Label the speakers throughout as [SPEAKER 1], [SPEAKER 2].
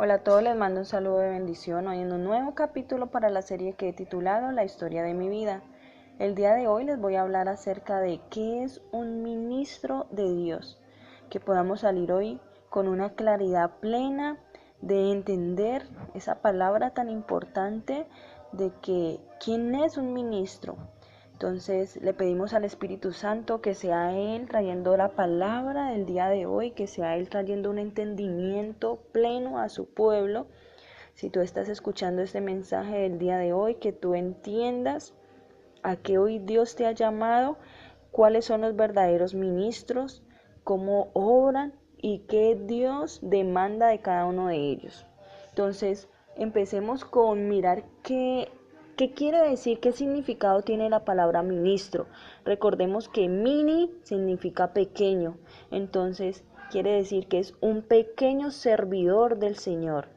[SPEAKER 1] Hola a todos, les mando un saludo de bendición hoy en un nuevo capítulo para la serie que he titulado La historia de mi vida. El día de hoy les voy a hablar acerca de qué es un ministro de Dios, que podamos salir hoy con una claridad plena de entender esa palabra tan importante de que quién es un ministro. Entonces le pedimos al Espíritu Santo que sea Él trayendo la palabra del día de hoy, que sea Él trayendo un entendimiento pleno a su pueblo. Si tú estás escuchando este mensaje del día de hoy, que tú entiendas a qué hoy Dios te ha llamado, cuáles son los verdaderos ministros, cómo obran y qué Dios demanda de cada uno de ellos. Entonces, empecemos con mirar ¿qué quiere decir? ¿Qué significado tiene la palabra ministro? Recordemos que mini significa pequeño, entonces quiere decir que es un pequeño servidor del Señor,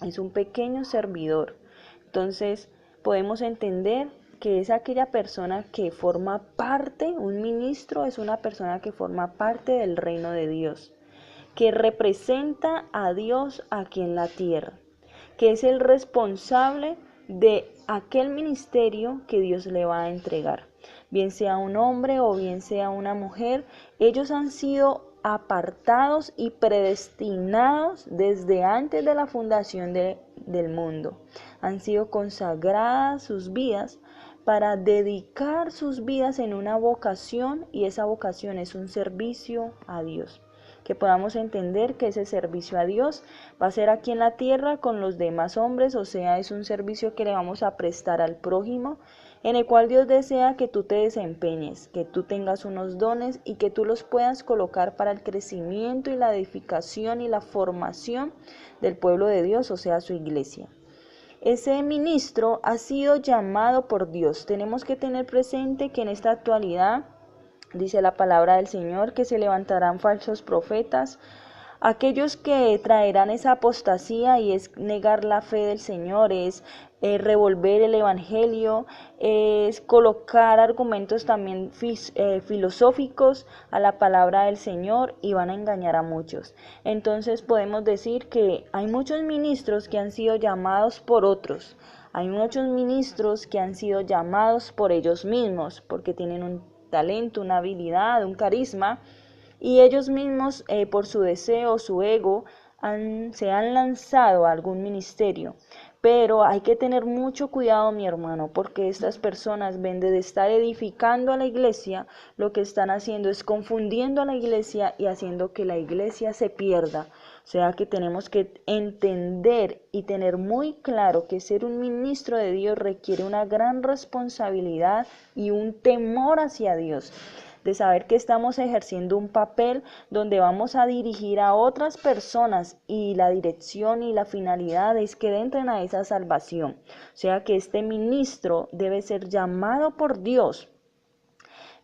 [SPEAKER 1] es un pequeño servidor. Entonces podemos entender que es aquella persona que forma parte, un ministro es una persona que forma parte del reino de Dios, que representa a Dios aquí en la tierra, que es el responsable de aquel ministerio que Dios le va a entregar. Bien sea un hombre o bien sea una mujer, ellos han sido apartados y predestinados desde antes de la fundación del mundo. Han sido consagradas sus vidas para dedicar sus vidas en una vocación, y esa vocación es un servicio a Dios. Que podamos entender que ese servicio a Dios va a ser aquí en la tierra con los demás hombres, o sea, es un servicio que le vamos a prestar al prójimo, en el cual Dios desea que tú te desempeñes, que tú tengas unos dones y que tú los puedas colocar para el crecimiento y la edificación y la formación del pueblo de Dios, o sea, su iglesia. Ese ministro ha sido llamado por Dios. Tenemos que tener presente que en esta actualidad dice la palabra del Señor que se levantarán falsos profetas, aquellos que traerán esa apostasía, y es negar la fe del Señor, es revolver el evangelio, es colocar argumentos también filosóficos a la palabra del Señor, y van a engañar a muchos. Entonces podemos decir que hay muchos ministros que han sido llamados por otros. Hay muchos ministros que han sido llamados por ellos mismos porque tienen un talento, una habilidad, un carisma, y ellos mismos por su deseo, su ego, se han lanzado a algún ministerio. Pero hay que tener mucho cuidado, mi hermano, porque estas personas, en vez de estar edificando a la iglesia, lo que están haciendo es confundiendo a la iglesia y haciendo que la iglesia se pierda. O sea que tenemos que entender y tener muy claro que ser un ministro de Dios requiere una gran responsabilidad y un temor hacia Dios, de saber que estamos ejerciendo un papel donde vamos a dirigir a otras personas, y la dirección y la finalidad es que entren a esa salvación. O sea que este ministro debe ser llamado por Dios.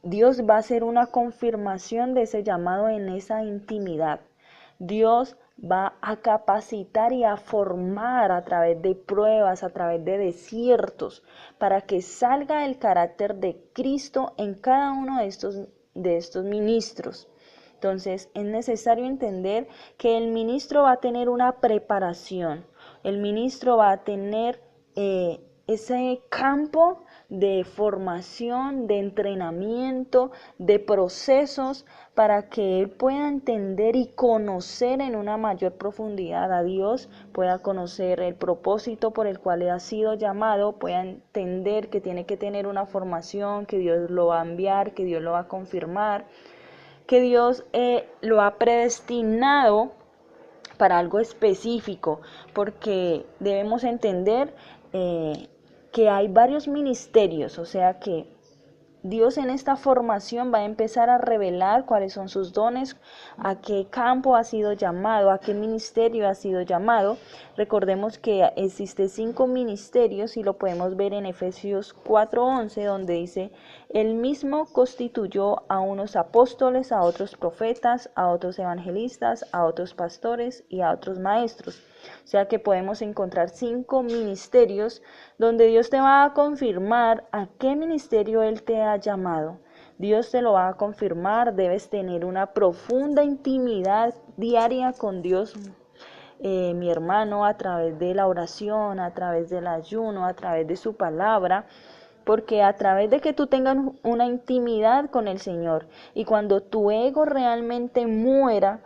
[SPEAKER 1] Dios va a hacer una confirmación de ese llamado en esa intimidad. Dios va a capacitar y a formar a través de pruebas, a través de desiertos, para que salga el carácter de Cristo en cada uno de estos ministros. Entonces es necesario entender que el ministro va a tener una preparación, el ministro va a tener ese campo de formación, de entrenamiento, de procesos, para que él pueda entender y conocer en una mayor profundidad a Dios, pueda conocer el propósito por el cual ha sido llamado, pueda entender que tiene que tener una formación, que Dios lo va a enviar, que Dios lo va a confirmar, que Dios lo ha predestinado para algo específico, porque debemos entender que hay varios ministerios, o sea que Dios en esta formación va a empezar a revelar cuáles son sus dones, a qué campo ha sido llamado, a qué ministerio ha sido llamado. Recordemos que existe 5 ministerios y lo podemos ver en Efesios 4:11, donde dice: Él mismo constituyó a unos apóstoles, a otros profetas, a otros evangelistas, a otros pastores y a otros maestros. O sea que podemos encontrar 5 ministerios donde Dios te va a confirmar a qué ministerio Él te ha llamado. Dios te lo va a confirmar, debes tener una profunda intimidad diaria con Dios. mi hermano, a través de la oración, a través del ayuno, a través de su palabra, porque a través de que tú tengas una intimidad con el Señor y cuando tu ego realmente muera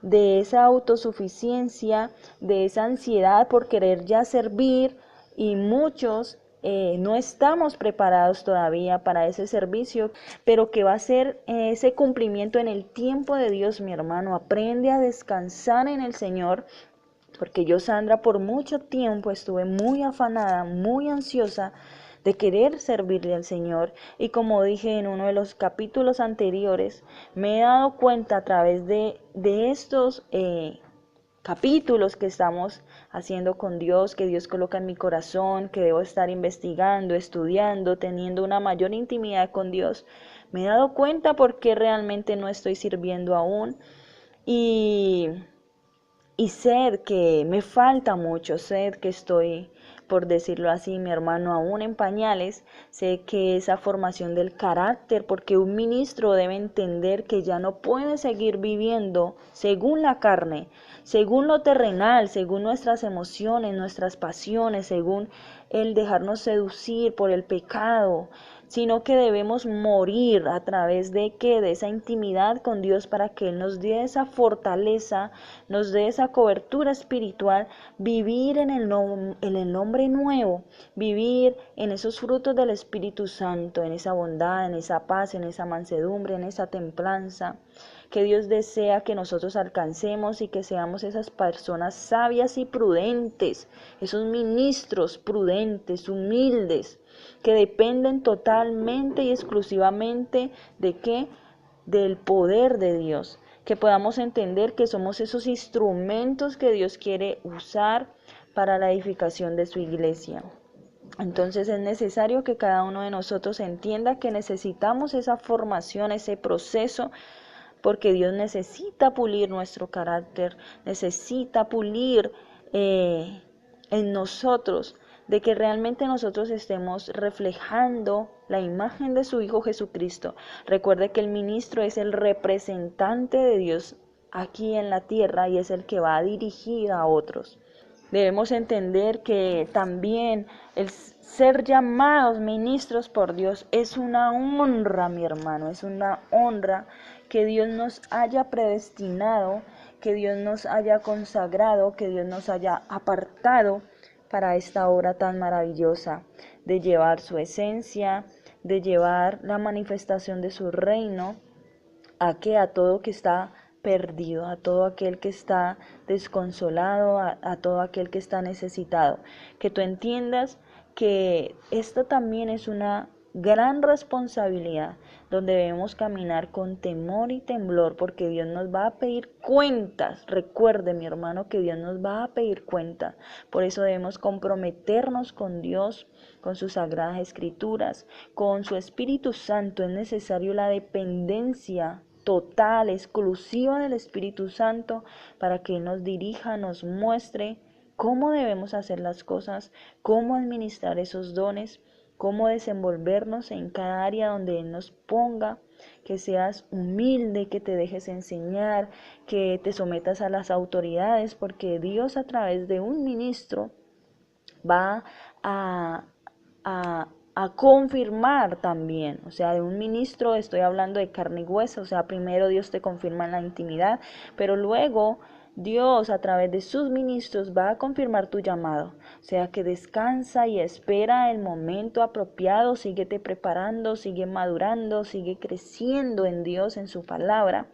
[SPEAKER 1] de esa autosuficiencia, de esa ansiedad por querer ya servir, y muchos no estamos preparados todavía para ese servicio, pero que va a ser ese cumplimiento en el tiempo de Dios, mi hermano. Aprende a descansar en el Señor, porque yo, Sandra, por mucho tiempo estuve muy afanada, muy ansiosa de querer servirle al Señor, y como dije en uno de los capítulos anteriores, me he dado cuenta a través de estos capítulos que estamos haciendo con Dios, que Dios coloca en mi corazón, que debo estar investigando, estudiando, teniendo una mayor intimidad con Dios. Me he dado cuenta por qué realmente no estoy sirviendo aún, y sed que me falta mucho, sed que estoy, por decirlo así, mi hermano, aún en pañales. Sé que esa formación del carácter, porque un ministro debe entender que ya no puede seguir viviendo según la carne, según lo terrenal, según nuestras emociones, nuestras pasiones, según el dejarnos seducir por el pecado, sino que debemos morir a través de que de esa intimidad con Dios, para que Él nos dé esa fortaleza, nos dé esa cobertura espiritual, vivir en el nombre nuevo, vivir en esos frutos del Espíritu Santo, en esa bondad, en esa paz, en esa mansedumbre, en esa templanza, que Dios desea que nosotros alcancemos, y que seamos esas personas sabias y prudentes, esos ministros prudentes, humildes, que dependen totalmente y exclusivamente ¿de qué? Del poder de Dios, que podamos entender que somos esos instrumentos que Dios quiere usar para la edificación de su iglesia. Entonces es necesario que cada uno de nosotros entienda que necesitamos esa formación, ese proceso, porque Dios necesita pulir nuestro carácter, necesita pulir en nosotros, de que realmente nosotros estemos reflejando la imagen de su Hijo Jesucristo. Recuerde que el ministro es el representante de Dios aquí en la tierra, y es el que va a dirigir a otros. Debemos entender que también el ser llamados ministros por Dios es una honra, mi hermano, es una honra que Dios nos haya predestinado, que Dios nos haya consagrado, que Dios nos haya apartado para esta obra tan maravillosa de llevar su esencia, de llevar la manifestación de su reino a todo que está perdido, a todo aquel que está desconsolado, a todo aquel que está necesitado. Que tú entiendas que esto también es una gran responsabilidad, donde debemos caminar con temor y temblor, porque Dios nos va a pedir cuentas. Recuerde, mi hermano, que Dios nos va a pedir cuentas. Por eso debemos comprometernos con Dios, con sus sagradas escrituras, con su Espíritu Santo. Es necesario la dependencia total, exclusiva del Espíritu Santo, para que Él nos dirija, nos muestre cómo debemos hacer las cosas, cómo administrar esos dones, cómo desenvolvernos en cada área donde Él nos ponga. Que seas humilde, que te dejes enseñar, que te sometas a las autoridades, porque Dios, a través de un ministro, va a confirmar también. O sea, de un ministro estoy hablando de carne y hueso. O sea, primero Dios te confirma en la intimidad, pero luego Dios, a través de sus ministros, va a confirmar tu llamado. O sea, que descansa y espera el momento apropiado. Síguete preparando, sigue madurando, sigue creciendo en Dios, en su palabra.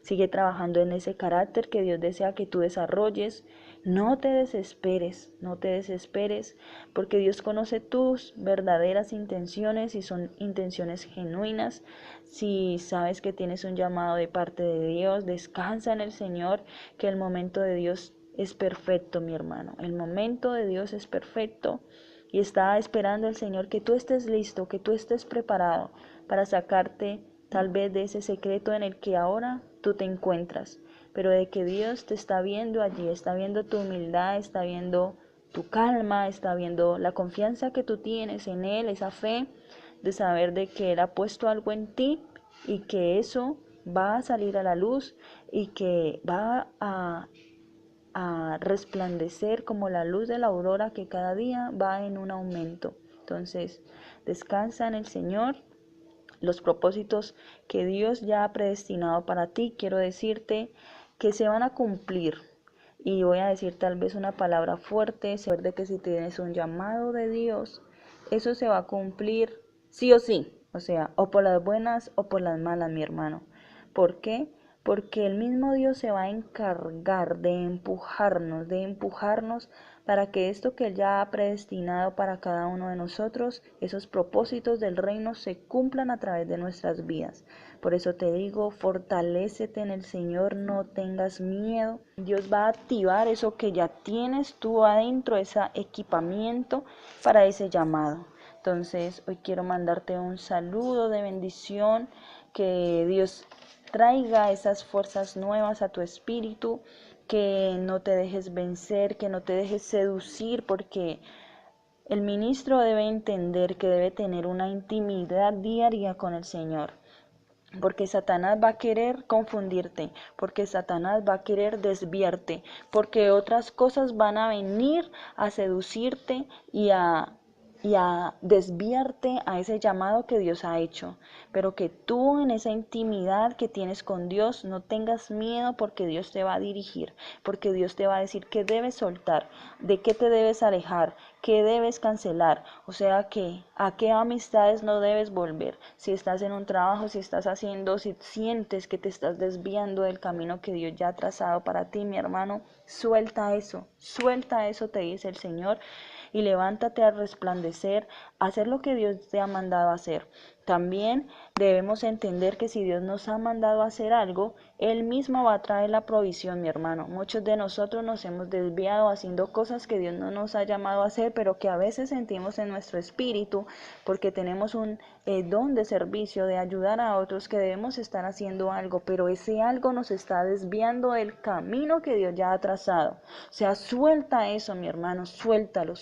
[SPEAKER 1] Sigue trabajando en ese carácter que Dios desea que tú desarrolles. No te desesperes, no te desesperes, porque Dios conoce tus verdaderas intenciones, y son intenciones genuinas. Si sabes que tienes un llamado de parte de Dios, descansa en el Señor, que el momento de Dios es perfecto, mi hermano. El momento de Dios es perfecto, y está esperando el Señor que tú estés listo, que tú estés preparado para sacarte tal vez de ese secreto en el que ahora tú te encuentras, pero de que Dios te está viendo allí, está viendo tu humildad, está viendo tu calma, está viendo la confianza que tú tienes en Él, esa fe de saber de que Él ha puesto algo en ti, y que eso va a salir a la luz, y que va a a resplandecer como la luz de la aurora que cada día va en un aumento. Entonces, descansa en el Señor. Los propósitos que Dios ya ha predestinado para ti, quiero decirte que se van a cumplir. Y voy a decir tal vez una palabra fuerte, recuerde que si tienes un llamado de Dios, eso se va a cumplir sí o sí, o sea, o por las buenas o por las malas, mi hermano. ¿Por qué? Porque el mismo Dios se va a encargar de empujarnos para que esto que Él ya ha predestinado para cada uno de nosotros, esos propósitos del reino se cumplan a través de nuestras vidas. Por eso te digo, fortalécete en el Señor, no tengas miedo. Dios va a activar eso que ya tienes tú adentro, ese equipamiento para ese llamado. Entonces, hoy quiero mandarte un saludo de bendición, que Dios traiga esas fuerzas nuevas a tu espíritu, que no te dejes vencer, que no te dejes seducir, porque el ministro debe entender que debe tener una intimidad diaria con el Señor. Porque Satanás va a querer confundirte, porque Satanás va a querer desviarte, porque otras cosas van a venir a seducirte y a desviarte a ese llamado que Dios ha hecho. Pero que tú en esa intimidad que tienes con Dios no tengas miedo, porque Dios te va a dirigir, porque Dios te va a decir qué debes soltar, de qué te debes alejar, qué debes cancelar, o sea que a qué amistades no debes volver. Si estás en un trabajo, si sientes que te estás desviando del camino que Dios ya ha trazado para ti, mi hermano, suelta eso, te dice el Señor, y levántate a resplandecer, a hacer lo que Dios te ha mandado a hacer. También debemos entender que si Dios nos ha mandado a hacer algo, Él mismo va a traer la provisión, mi hermano. Muchos de nosotros nos hemos desviado haciendo cosas que Dios no nos ha llamado a hacer, pero que a veces sentimos en nuestro espíritu, porque tenemos un don de servicio, de ayudar a otros, que debemos estar haciendo algo, pero ese algo nos está desviando del camino que Dios ya ha trazado. O sea, suelta eso, mi hermano, suéltalo,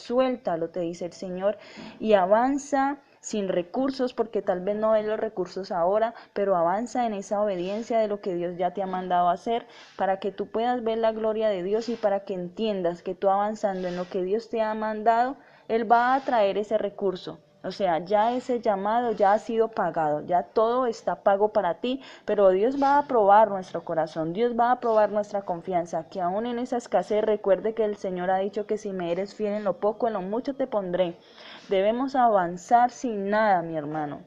[SPEAKER 1] te dice el Señor, y avanza sin recursos, porque tal vez no ves los recursos ahora, pero avanza en esa obediencia de lo que Dios ya te ha mandado a hacer, para que tú puedas ver la gloria de Dios y para que entiendas que tú avanzando en lo que Dios te ha mandado, Él va a traer ese recurso. O sea, ya ese llamado ya ha sido pagado, ya todo está pago para ti, pero Dios va a probar nuestro corazón, Dios va a probar nuestra confianza, que aún en esa escasez recuerde que el Señor ha dicho que si me eres fiel en lo poco, en lo mucho te pondré. Debemos avanzar sin nada, mi hermano,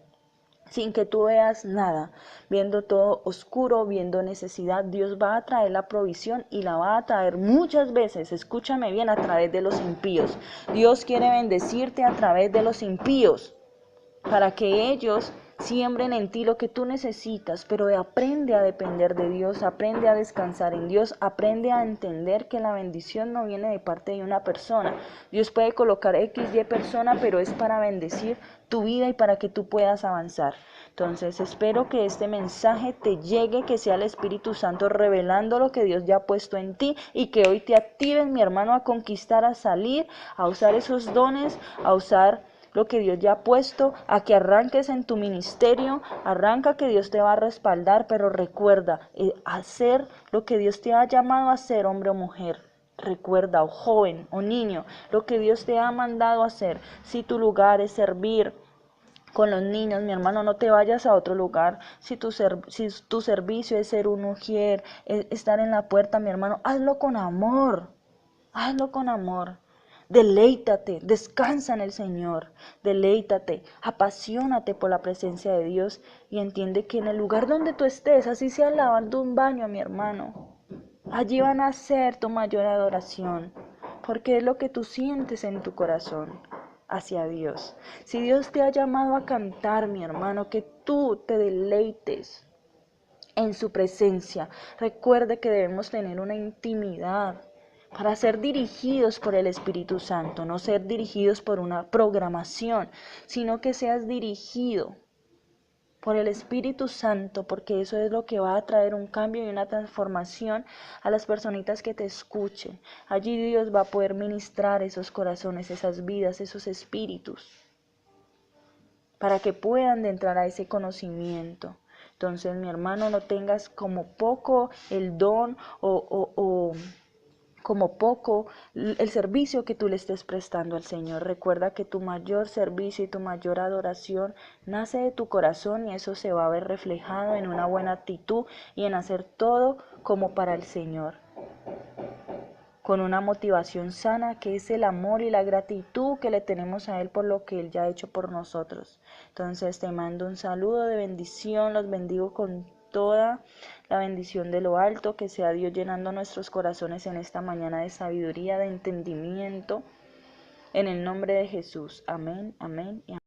[SPEAKER 1] sin que tú veas nada, viendo todo oscuro, viendo necesidad. Dios va a traer la provisión y la va a traer muchas veces, escúchame bien, a través de los impíos. Dios quiere bendecirte a través de los impíos, para que ellos siembren en ti lo que tú necesitas, pero aprende a depender de Dios, aprende a descansar en Dios, aprende a entender que la bendición no viene de parte de una persona. Dios puede colocar XY persona, pero es para bendecir tu vida y para que tú puedas avanzar. Entonces espero que este mensaje te llegue, que sea el Espíritu Santo revelando lo que Dios ya ha puesto en ti, y que hoy te actives, mi hermano, a conquistar, a salir, a usar esos dones, a usar lo que Dios ya ha puesto, a que arranques en tu ministerio. Arranca, que Dios te va a respaldar, pero recuerda, hacer lo que Dios te ha llamado a hacer, hombre o mujer. Recuerda, o joven o niño, lo que Dios te ha mandado a hacer. Si tu lugar es servir con los niños, mi hermano, no te vayas a otro lugar. Si tu servicio es ser un ujier, estar en la puerta, mi hermano, hazlo con amor. Hazlo con amor. Deleítate, descansa en el Señor, deleítate, apasionate por la presencia de Dios, y entiende que en el lugar donde tú estés, así sea lavando un baño, mi hermano, allí van a ser tu mayor adoración, porque es lo que tú sientes en tu corazón hacia Dios. Si Dios te ha llamado a cantar, mi hermano, que tú te deleites en su presencia. Recuerde que debemos tener una intimidad para ser dirigidos por el Espíritu Santo, no ser dirigidos por una programación, sino que seas dirigido por el Espíritu Santo, porque eso es lo que va a traer un cambio y una transformación a las personitas que te escuchen. Allí Dios va a poder ministrar esos corazones, esas vidas, esos espíritus, para que puedan entrar a ese conocimiento. Entonces, mi hermano, no tengas como poco el don o como poco el servicio que tú le estés prestando al Señor. Recuerda que tu mayor servicio y tu mayor adoración nace de tu corazón y eso se va a ver reflejado en una buena actitud y en hacer todo como para el Señor, con una motivación sana que es el amor y la gratitud que le tenemos a Él por lo que Él ya ha hecho por nosotros. Entonces te mando un saludo de bendición, los bendigo con toda la bendición de lo alto, que sea Dios llenando nuestros corazones en esta mañana de sabiduría, de entendimiento, en el nombre de Jesús. Amén, amén y amén.